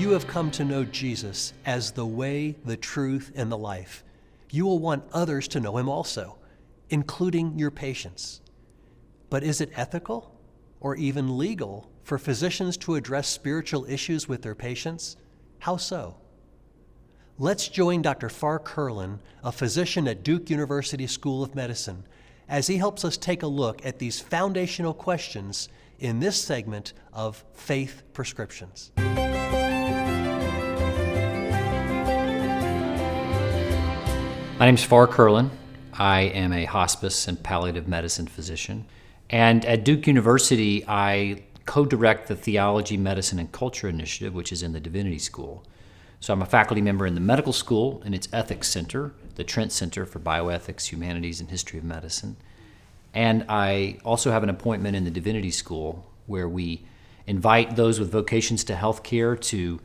you have come to know Jesus as the way, the truth, and the life, you will want others to know him also, including your patients. But is it ethical or even legal for physicians to address spiritual issues with their patients? How so? Let's join Dr. Farr Curlin, a physician at Duke University School of Medicine, as he helps us take a look at these foundational questions in this segment of Faith Prescriptions. My name is Farr Curlin. I am a hospice and palliative medicine physician. And at Duke University, I co-direct the Theology, Medicine, and Culture Initiative, which is in the Divinity School. So I'm a faculty member in the medical school in its ethics center, the Trent Center for Bioethics, Humanities, and History of Medicine. And I also have an appointment in the Divinity School where we invite those with vocations to healthcare to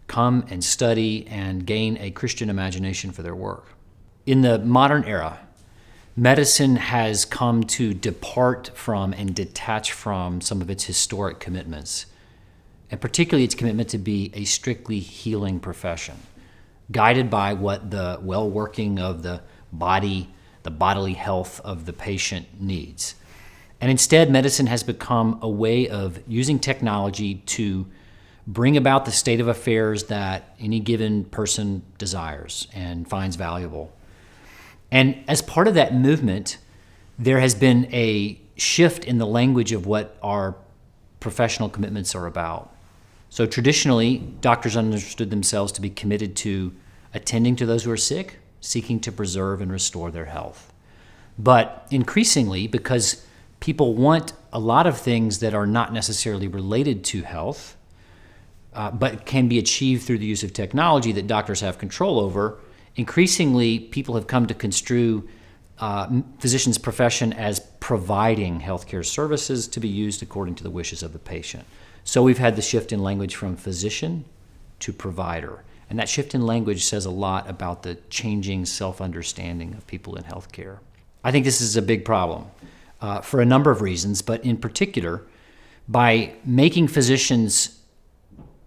come and study and gain a Christian imagination for their work. In the modern era, medicine has come to depart from and detach from some of its historic commitments, and particularly its commitment to be a strictly healing profession, guided by what the well-working of the body, the bodily health of the patient needs. And instead, medicine has become a way of using technology to bring about the state of affairs that any given person desires and finds valuable. And as part of that movement, there has been a shift in the language of what our professional commitments are about. So traditionally, doctors understood themselves to be committed to attending to those who are sick, seeking to preserve and restore their health. But increasingly, because people want a lot of things that are not necessarily related to health, but can be achieved through the use of technology that doctors have control over, increasingly, people have come to construe physicians' profession as providing healthcare services to be used according to the wishes of the patient. So we've had the shift in language from physician to provider. And that shift in language says a lot about the changing self-understanding of people in healthcare. I think this is a big problem for a number of reasons, but in particular, by making physicians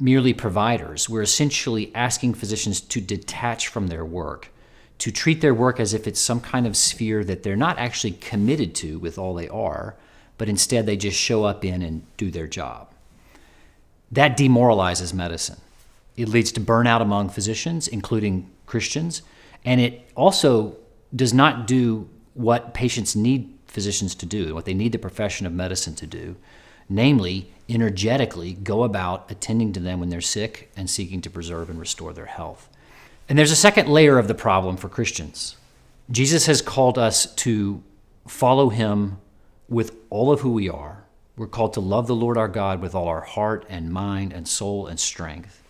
merely providers, we're essentially asking physicians to detach from their work, to treat their work as if it's some kind of sphere that they're not actually committed to with all they are, but instead they just show up in and do their job. That demoralizes medicine. It leads to burnout among physicians, including Christians, and it also does not do what patients need physicians to do, what they need the profession of medicine to do, namely, energetically go about attending to them when they're sick and seeking to preserve and restore their health. And there's a second layer of the problem for Christians. Jesus has called us to follow him with all of who we are. We're called to love the Lord our God with all our heart and mind and soul and strength.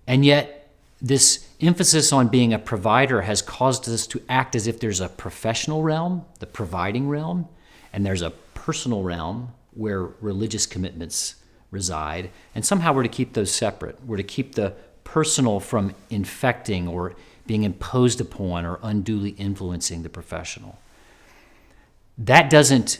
And yet, this emphasis on being a provider has caused us to act as if there's a professional realm, the providing realm, and there's a personal realm where religious commitments reside, and somehow we're to keep those separate. We're to keep the personal from infecting or being imposed upon or unduly influencing the professional. That doesn't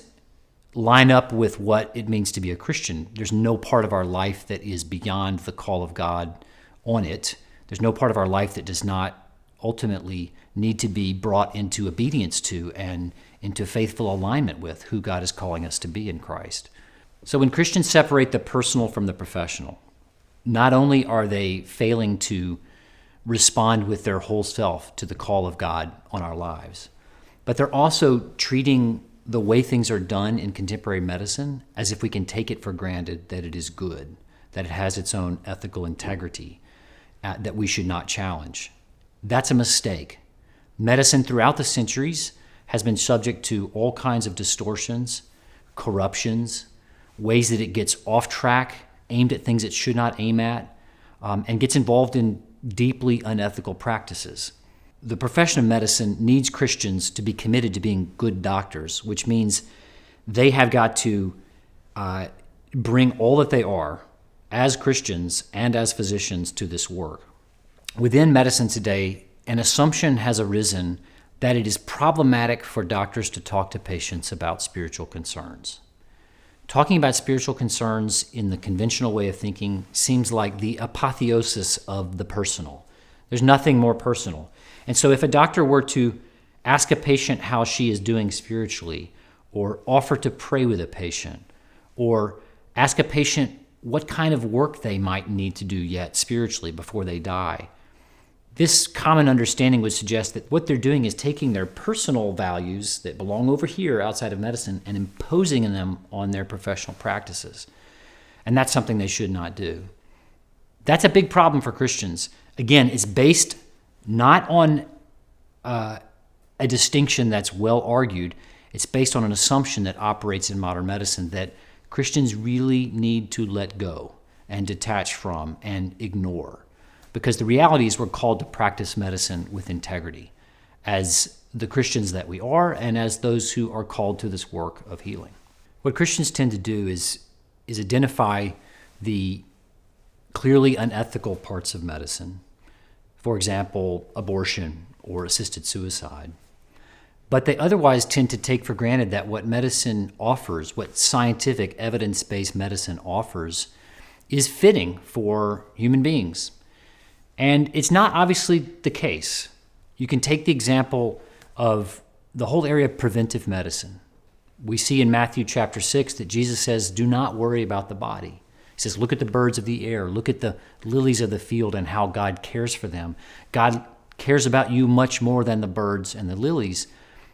line up with what it means to be a Christian. There's no part of our life that is beyond the call of God on it. There's no part of our life that does not ultimately need to be brought into obedience to and into faithful alignment with who God is calling us to be in Christ. So when Christians separate the personal from the professional, not only are they failing to respond with their whole self to the call of God on our lives, but they're also treating the way things are done in contemporary medicine as if we can take it for granted that it is good, that it has its own ethical integrity, that we should not challenge. That's a mistake. Medicine throughout the centuries has been subject to all kinds of distortions, corruptions, ways that it gets off track, aimed at things it should not aim at, and gets involved in deeply unethical practices. The profession of medicine needs Christians to be committed to being good doctors, which means they have got to bring all that they are as Christians and as physicians to this work. Within medicine today, an assumption has arisen that it is problematic for doctors to talk to patients about spiritual concerns. Talking about spiritual concerns in the conventional way of thinking seems like the apotheosis of the personal. There's nothing more personal. And so if a doctor were to ask a patient how she is doing spiritually, or offer to pray with a patient, or ask a patient what kind of work they might need to do yet spiritually before they die, this common understanding would suggest that what they're doing is taking their personal values that belong over here outside of medicine and imposing them on their professional practices. And that's something they should not do. That's a big problem for Christians. Again, it's based not on a distinction that's well argued. It's based on an assumption that operates in modern medicine that Christians really need to let go and detach from and ignore. Because the reality is we're called to practice medicine with integrity as the Christians that we are and as those who are called to this work of healing. What Christians tend to do is identify the clearly unethical parts of medicine, for example, abortion or assisted suicide. But they otherwise tend to take for granted that what medicine offers, what scientific evidence-based medicine offers, is fitting for human beings. And it's not obviously the case. You can take the example of the whole area of preventive medicine. We see in Matthew chapter 6 that Jesus says, do not worry about the body. He says, look at the birds of the air, look at the lilies of the field and how God cares for them. God cares about you much more than the birds and the lilies.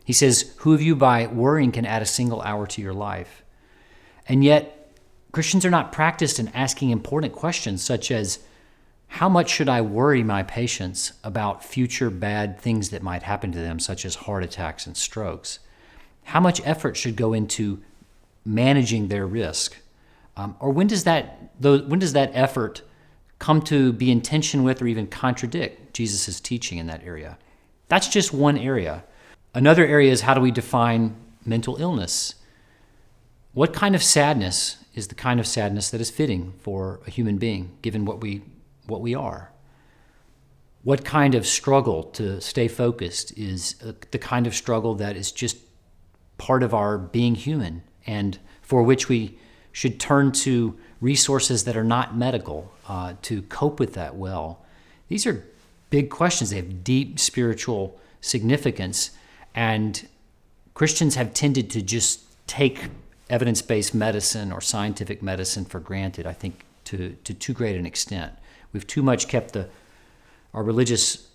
He says, who of you by worrying can add a single hour to your life? And yet, Christians are not practiced in asking important questions such as, how much should I worry my patients about future bad things that might happen to them, such as heart attacks and strokes? How much effort should go into managing their risk? Or when does that effort come to be in tension with or even contradict Jesus' teaching in that area? That's just one area. Another area is, how do we define mental illness? What kind of sadness is the kind of sadness that is fitting for a human being, given what we are? What kind of struggle to stay focused is the kind of struggle that is just part of our being human and for which we should turn to resources that are not medical to cope with that well? These are big questions. They have deep spiritual significance, and Christians have tended to just take evidence-based medicine or scientific medicine for granted, I think, to too great an extent. We've too much kept our religious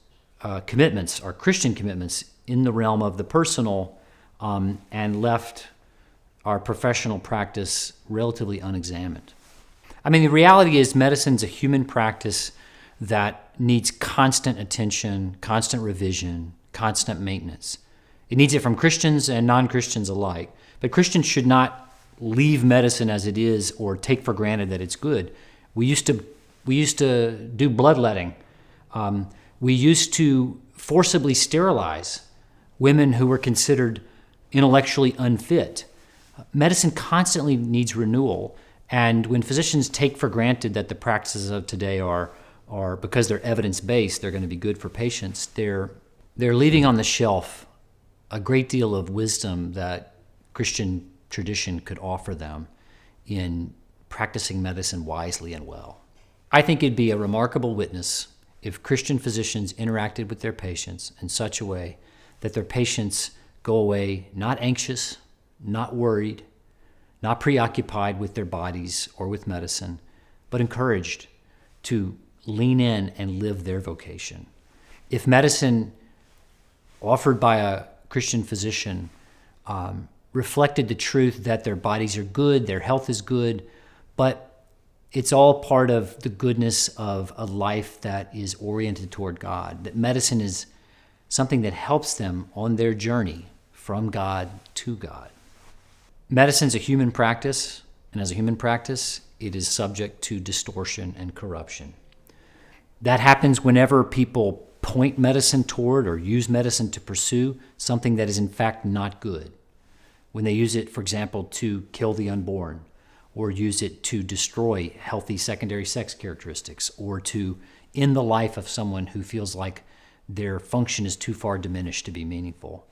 commitments, our Christian commitments, in the realm of the personal and left our professional practice relatively unexamined. I mean, the reality is medicine's a human practice that needs constant attention, constant revision, constant maintenance. It needs it from Christians and non-Christians alike. But Christians should not leave medicine as it is or take for granted that it's good. We used to do bloodletting. We used to forcibly sterilize women who were considered intellectually unfit. Medicine constantly needs renewal, and when physicians take for granted that the practices of today are because they're evidence-based, they're going to be good for patients, they're leaving on the shelf a great deal of wisdom that Christian tradition could offer them in practicing medicine wisely and well. I think it'd be a remarkable witness if Christian physicians interacted with their patients in such a way that their patients go away not anxious, not worried, not preoccupied with their bodies or with medicine, but encouraged to lean in and live their vocation. If medicine offered by a Christian physician reflected the truth that their bodies are good, their health is good, but it's all part of the goodness of a life that is oriented toward God, that medicine is something that helps them on their journey from God to God. Medicine's a human practice, and as a human practice, it is subject to distortion and corruption. That happens whenever people point medicine toward or use medicine to pursue something that is in fact not good. When they use it, for example, to kill the unborn, or use it to destroy healthy secondary sex characteristics, or to end the life of someone who feels like their function is too far diminished to be meaningful.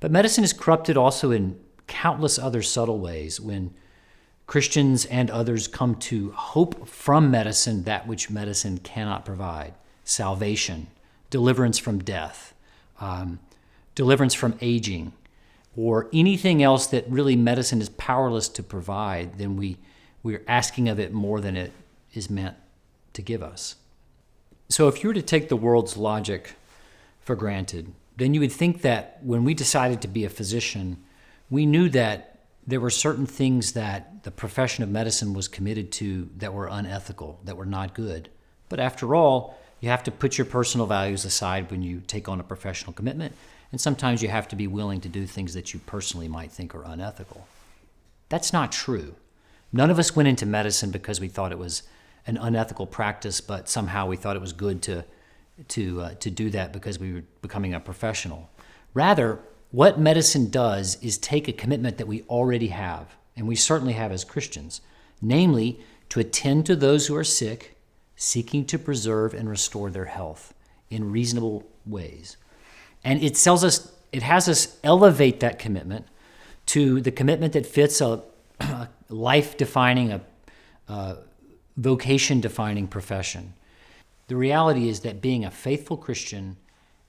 But medicine is corrupted also in countless other subtle ways when Christians and others come to hope from medicine that which medicine cannot provide: salvation, deliverance from death, deliverance from aging, or anything else that really medicine is powerless to provide. Then we're asking of it more than it is meant to give us. So if you were to take the world's logic for granted, then you would think that when we decided to be a physician, we knew that there were certain things that the profession of medicine was committed to that were unethical, that were not good. But after all, you have to put your personal values aside when you take on a professional commitment, and sometimes you have to be willing to do things that you personally might think are unethical. That's not true. None of us went into medicine because we thought it was an unethical practice, but somehow we thought it was good to do that because we were becoming a professional. Rather, what medicine does is take a commitment that we already have, and we certainly have as Christians, namely to attend to those who are sick, seeking to preserve and restore their health in reasonable ways. And it has us elevate that commitment to the commitment that fits a life-defining, a vocation-defining profession. The reality is that being a faithful Christian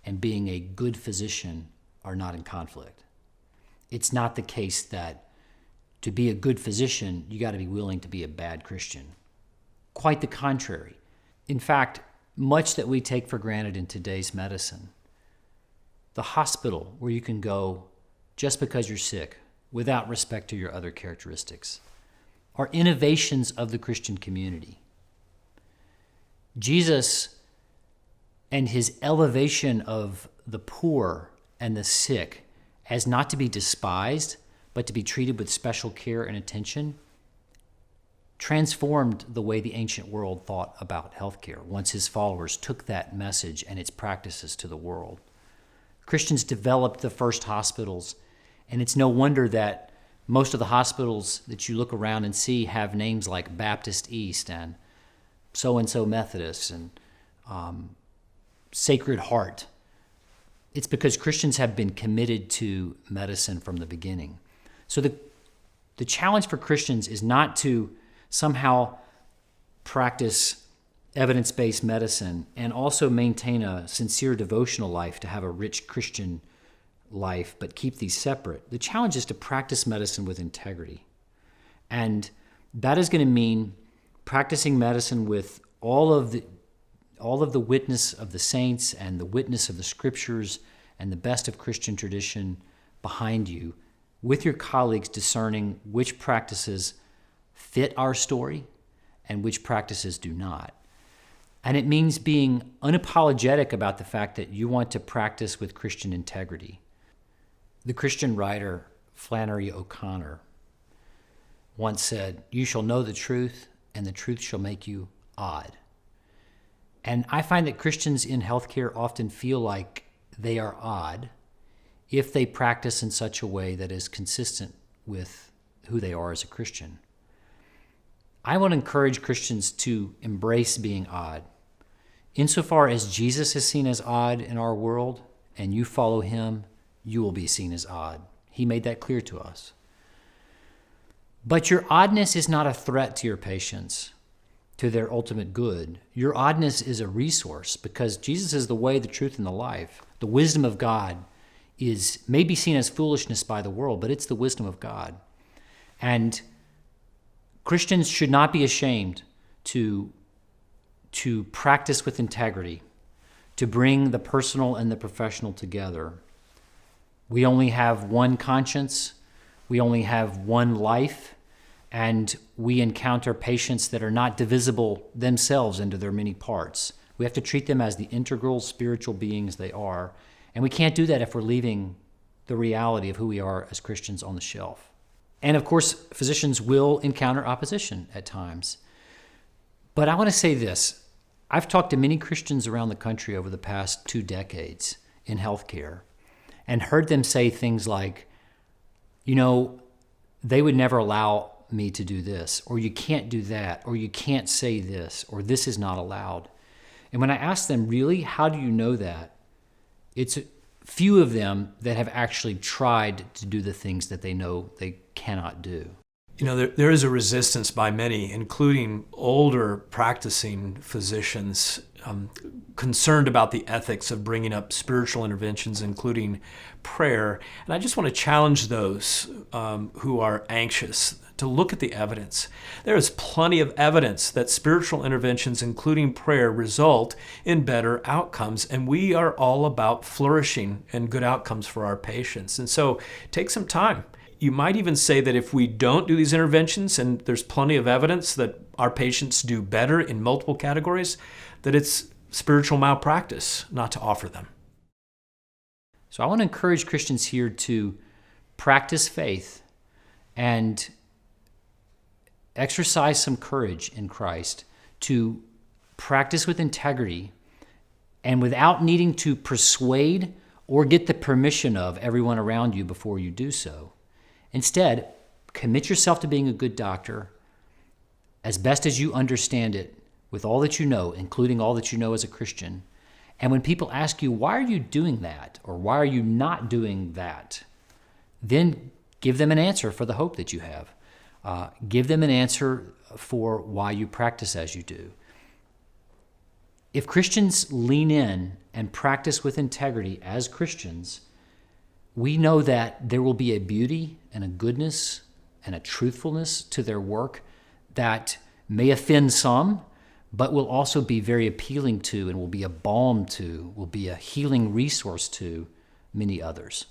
and being a good physician are not in conflict. It's not the case that to be a good physician, you got to be willing to be a bad Christian. Quite the contrary. In fact, much that we take for granted in today's medicine, the hospital where you can go just because you're sick without respect to your other characteristics, are innovations of the Christian community. Jesus and his elevation of the poor and the sick as not to be despised, but to be treated with special care and attention, transformed the way the ancient world thought about healthcare once his followers took that message and its practices to the world. Christians developed the first hospitals, and it's no wonder that most of the hospitals that you look around and see have names like Baptist East and so-and-so Methodist and Sacred Heart. It's because Christians have been committed to medicine from the beginning. So the challenge for Christians is not to somehow practice evidence-based medicine and also maintain a sincere devotional life to have a rich Christian life, but keep these separate. The challenge is to practice medicine with integrity. And that is going to mean practicing medicine with all of the witness of the saints and the witness of the scriptures and the best of Christian tradition behind you, with your colleagues discerning which practices fit our story and which practices do not. And it means being unapologetic about the fact that you want to practice with Christian integrity. The Christian writer Flannery O'Connor once said, "You shall know the truth, and the truth shall make you odd." And I find that Christians in healthcare often feel like they are odd if they practice in such a way that is consistent with who they are as a Christian. I want to encourage Christians to embrace being odd. Insofar as Jesus is seen as odd in our world, and you follow him, you will be seen as odd. He made that clear to us. But your oddness is not a threat to your patients, to their ultimate good. Your oddness is a resource because Jesus is the way, the truth, and the life. The wisdom of God may be seen as foolishness by the world, but it's the wisdom of God. And Christians should not be ashamed to practice with integrity, to bring the personal and the professional together. We only have one conscience, we only have one life, and we encounter patients that are not divisible themselves into their many parts. We have to treat them as the integral spiritual beings they are, and we can't do that if we're leaving the reality of who we are as Christians on the shelf. And of course, physicians will encounter opposition at times. But I want to say this. I've talked to many Christians around the country over the past 2 decades in healthcare and heard them say things like, they would never allow me to do this, or you can't do that, or you can't say this, or this is not allowed. And when I ask them, really, how do you know that? It's a few of them that have actually tried to do the things that they know they cannot do. There is a resistance by many, including older practicing physicians, concerned about the ethics of bringing up spiritual interventions, including prayer. And I just want to challenge those who are anxious to look at the evidence. There is plenty of evidence that spiritual interventions, including prayer, result in better outcomes. And we are all about flourishing and good outcomes for our patients. And so take some time. You might even say that if we don't do these interventions, and there's plenty of evidence that our patients do better in multiple categories, that it's spiritual malpractice not to offer them. So I want to encourage Christians here to practice faith and exercise some courage in Christ, to practice with integrity and without needing to persuade or get the permission of everyone around you before you do so. Instead, commit yourself to being a good doctor as best as you understand it with all that you know, including all that you know as a Christian. And when people ask you, why are you doing that? Or why are you not doing that? Then give them an answer for the hope that you have. Give them an answer for why you practice as you do. If Christians lean in and practice with integrity as Christians, we know that there will be a beauty and a goodness and a truthfulness to their work that may offend some, but will also be very appealing to and will be a balm to, will be a healing resource to many others.